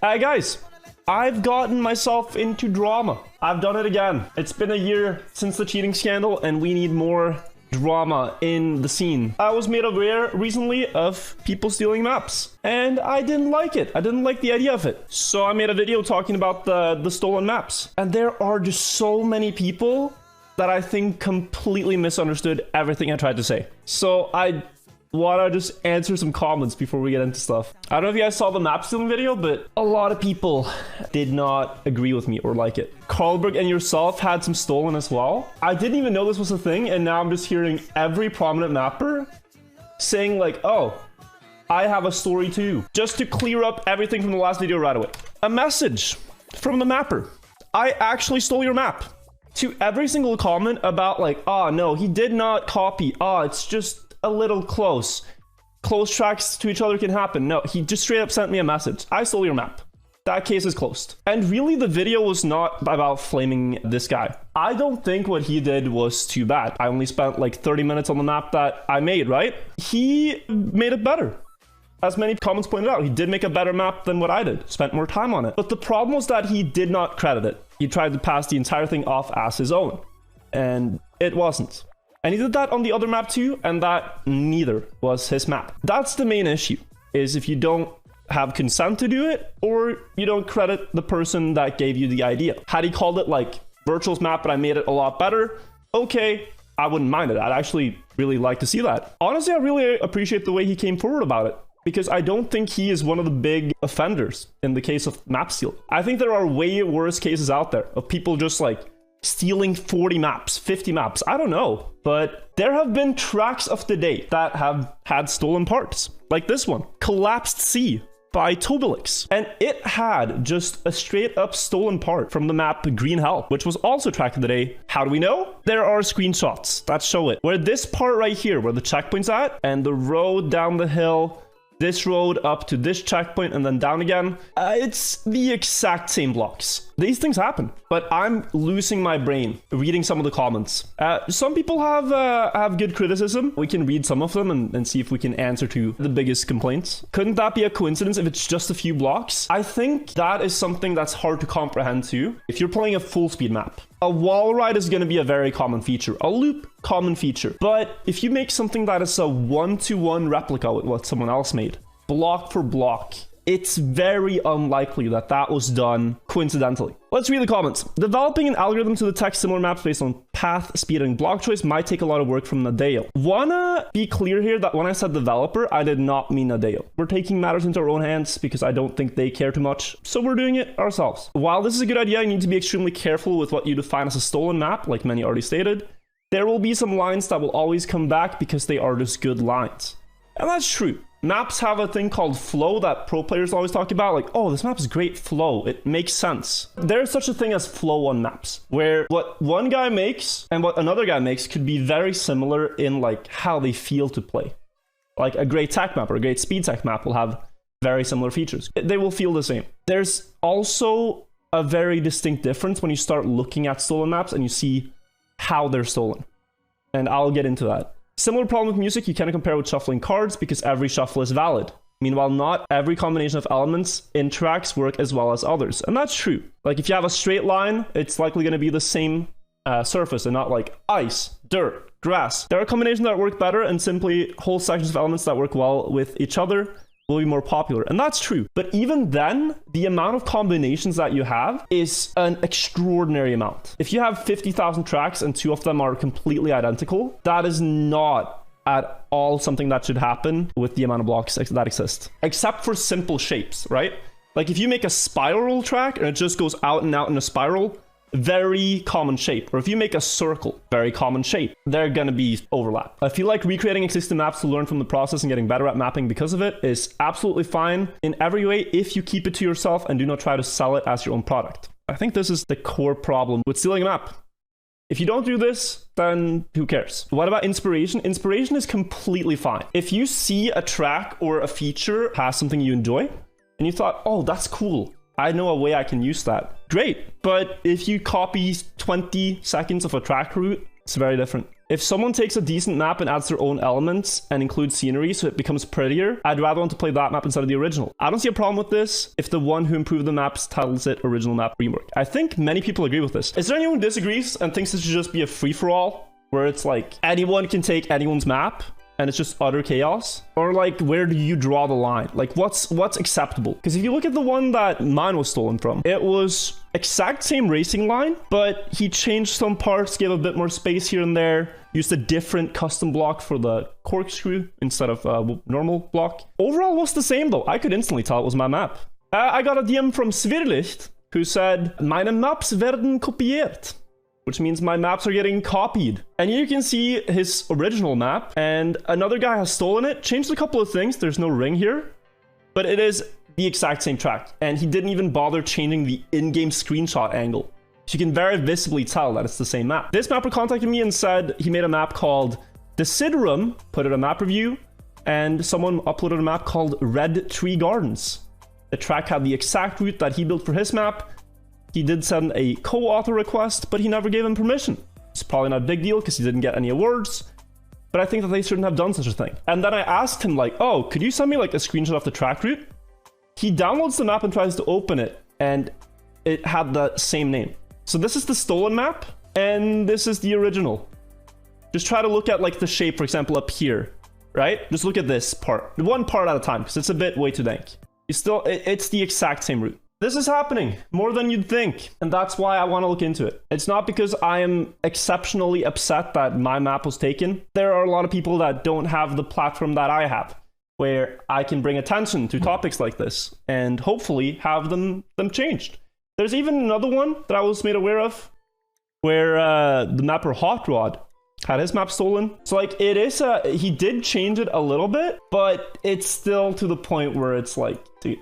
Guys, I've gotten myself into drama. I've done it again. It's been a year since the cheating scandal, and we need more drama in the scene. I was made aware recently of people stealing maps, and I didn't like it. I didn't like the idea of it. So I made a video talking about the stolen maps. And there are just so many people that I think completely misunderstood everything I tried to say. So I want to just answer some comments before we get into stuff. I don't know if you guys saw the map stealing video, but a lot of people did not agree with me or like it. Carlberg and yourself had some stolen as well. I didn't even know this was a thing, and now I'm just hearing every prominent mapper saying like, oh, I have a story too. Just to clear up everything from the last video right away. A message from the mapper. I actually stole your map. To every single comment about like, oh no, he did not copy. Oh, it's just a little close. Close tracks to each other can happen. No, he just straight up sent me a message. I stole your map. That case is closed. And really, the video was not about flaming this guy. I don't think what he did was too bad. I only spent like 30 minutes on the map that I made, right? He made it better. As many comments pointed out, he did make a better map than what I did. Spent more time on it. But the problem was that he did not credit it. He tried to pass the entire thing off as his own. And it wasn't. And he did that on the other map too, and that neither was his map. That's the main issue, is if you don't have consent to do it, or you don't credit the person that gave you the idea. Had he called it like Wirtual's map, but I made it a lot better, okay, I wouldn't mind it. I'd actually really like to see that. Honestly, I really appreciate the way he came forward about it, because I don't think he is one of the big offenders in the case of map steal. I think there are way worse cases out there of people just like stealing 40 maps, 50 maps, I don't know. But there have been tracks of the day that have had stolen parts, like this one, Collapsed Sea by Tobilix. And it had just a straight up stolen part from the map Green Hell, which was also track of the day. How do we know? There are screenshots that show it, where this part right here, where the checkpoint's at, and the road down the hill, this road up to this checkpoint and then down again, it's the exact same blocks. These things happen, but I'm losing my brain reading some of the comments. Some people have good criticism. We can read some of them and see if we can answer to the biggest complaints. Couldn't that be a coincidence if it's just a few blocks? I think that is something that's hard to comprehend too. If you're playing a full speed map, a wall ride is going to be a very common feature. A loop, common feature. But if you make something that is a one-to-one replica with what someone else made, block for block, it's very unlikely that that was done coincidentally. Let's read the comments. Developing an algorithm to detect similar maps based on path, speed, and block choice might take a lot of work from Nadeo. Wanna be clear here that when I said developer, I did not mean Nadeo. We're taking matters into our own hands because I don't think they care too much, so we're doing it ourselves. While this is a good idea, you need to be extremely careful with what you define as a stolen map, like many already stated. There will be some lines that will always come back because they are just good lines. And that's true. Maps have a thing called flow that pro players always talk about, like, oh, this map is great flow. It makes sense. There's such a thing as flow on maps, where what one guy makes and what another guy makes could be very similar in like how they feel to play. Like a great tech map or a great speed tech map will have very similar features. They will feel the same. There's also a very distinct difference when you start looking at stolen maps and you see how they're stolen. And I'll get into that. Similar problem with music, you cannot compare with shuffling cards because every shuffle is valid. Meanwhile, not every combination of elements in tracks work as well as others. And that's true. Like if you have a straight line, it's likely going to be the same surface and not like ice, dirt, grass. There are combinations that work better, and simply whole sections of elements that work well with each other will be more popular. And that's true. But even then, the amount of combinations that you have is an extraordinary amount. If you have 50,000 tracks and 2 of them are completely identical, that is not at all something that should happen with the amount of blocks that exist. Except for simple shapes, right? Like if you make a spiral track and it just goes out and out in a spiral, very common shape. Or if you make a circle, very common shape, they're gonna be overlap. I feel like recreating existing maps to learn from the process and getting better at mapping because of it is absolutely fine in every way if you keep it to yourself and do not try to sell it as your own product. I think this is the core problem with stealing a map. If you don't do this, then who cares? What about inspiration? Inspiration is completely fine. If you see a track or a feature has something you enjoy and you thought, oh, that's cool, I know a way I can use that. Great. But if you copy 20 seconds of a track route, it's very different. If someone takes a decent map and adds their own elements and includes scenery so it becomes prettier, I'd rather want to play that map instead of the original. I don't see a problem with this if the one who improved the maps titles it original map rework. I think many people agree with this. Is there anyone who disagrees and thinks this should just be a free-for-all where it's like anyone can take anyone's map and it's just utter chaos? Or like, where do you draw the line? Like, what's acceptable? Because if you look at the one that mine was stolen from, it was exact same racing line, but he changed some parts, gave a bit more space here and there, used a different custom block for the corkscrew instead of normal block. Overall, it was the same though. I could instantly tell it was my map. I got a DM from Svirlicht who said, "Meine Maps werden kopiert," which means my maps are getting copied. And here you can see his original map, and another guy has stolen it, changed a couple of things. There's no ring here, but it is the exact same track. And he didn't even bother changing the in-game screenshot angle. So you can very visibly tell that it's the same map. This mapper contacted me and said he made a map called Decidurum, put it a map review, and someone uploaded a map called Red Tree Gardens. The track had the exact route that he built for his map. He did send a co-author request, but he never gave him permission. It's probably not a big deal because he didn't get any awards, but I think that they shouldn't have done such a thing. And then I asked him like, oh, could you send me like a screenshot of the track route? He downloads the map and tries to open it, and it had the same name. So this is the stolen map, and this is the original. Just try to look at like the shape, for example, up here, right? Just look at this part, one part at a time, because it's a bit way too dank. It's the exact same route. This is happening more than you'd think, and that's why I want to look into it. It's not because I am exceptionally upset that my map was taken. There are a lot of people that don't have the platform that I have, where I can bring attention to topics like this and hopefully have them changed. There's even another one that I was made aware of, where the mapper Hot Rod had his map stolen. So like, it is he did change it a little bit, but it's still to the point where it's like, dude.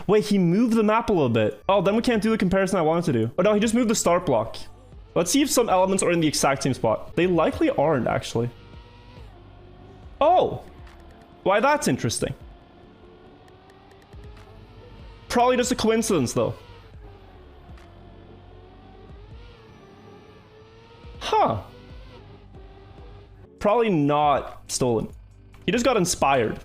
Wait, he moved the map a little bit. Oh, then we can't do the comparison I wanted to do. Oh no, he just moved the start block. Let's see if some elements are in the exact same spot. They likely aren't, actually. Oh, why, that's interesting. Probably just a coincidence, though. Huh. Probably not stolen. He just got inspired.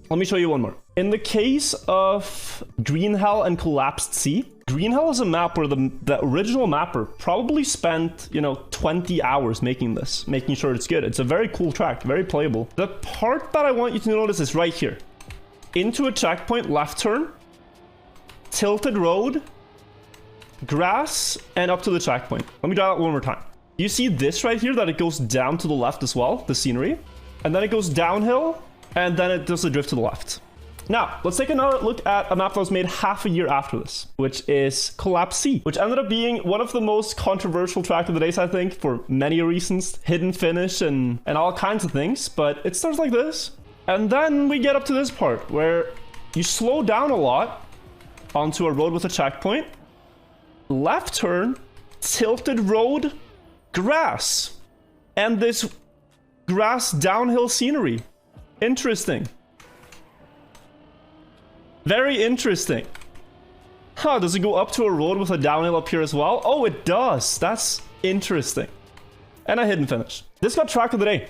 Let me show you one more. In the case of Green Hell and Collapsed Sea, Green Hell is a map where the original mapper probably spent, 20 hours making this, making sure it's good. It's a very cool track, very playable. The part that I want you to notice is right here. Into a checkpoint, left turn, tilted road, grass, and up to the checkpoint. Let me draw that one more time. You see this right here, that it goes down to the left as well, the scenery, and then it goes downhill, and then it does a drift to the left. Now, let's take another look at a map that was made half a year after this, which is Collapse Sea, which ended up being one of the most controversial track of the days, I think, for many reasons, hidden finish and all kinds of things. But it starts like this, and then we get up to this part where you slow down a lot onto a road with a checkpoint, left turn, tilted road, grass, and this grass downhill scenery. Interesting. Very interesting. Huh, does it go up to a road with a downhill up here as well? Oh, it does. That's interesting. And a hidden finish. This got track of the day.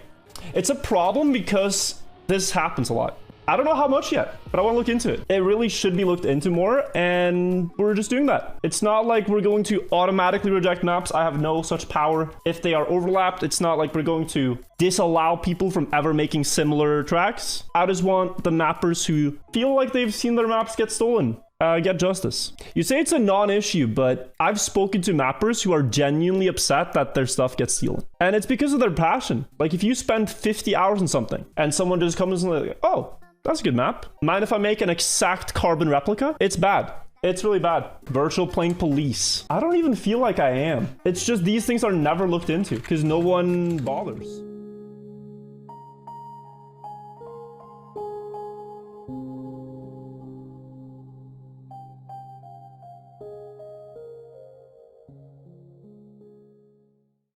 It's a problem because this happens a lot. I don't know how much yet, but I want to look into it. It really should be looked into more, and we're just doing that. It's not like we're going to automatically reject maps. I have no such power. If they are overlapped, it's not like we're going to disallow people from ever making similar tracks. I just want the mappers who feel like they've seen their maps get stolen, get justice. You say it's a non-issue, but I've spoken to mappers who are genuinely upset that their stuff gets stolen. And it's because of their passion. Like, if you spend 50 hours on something and someone just comes and like, oh, that's a good map. Mind if I make an exact carbon replica? It's bad. It's really bad. Virtual plane police. I don't even feel like I am. It's just these things are never looked into because no one bothers.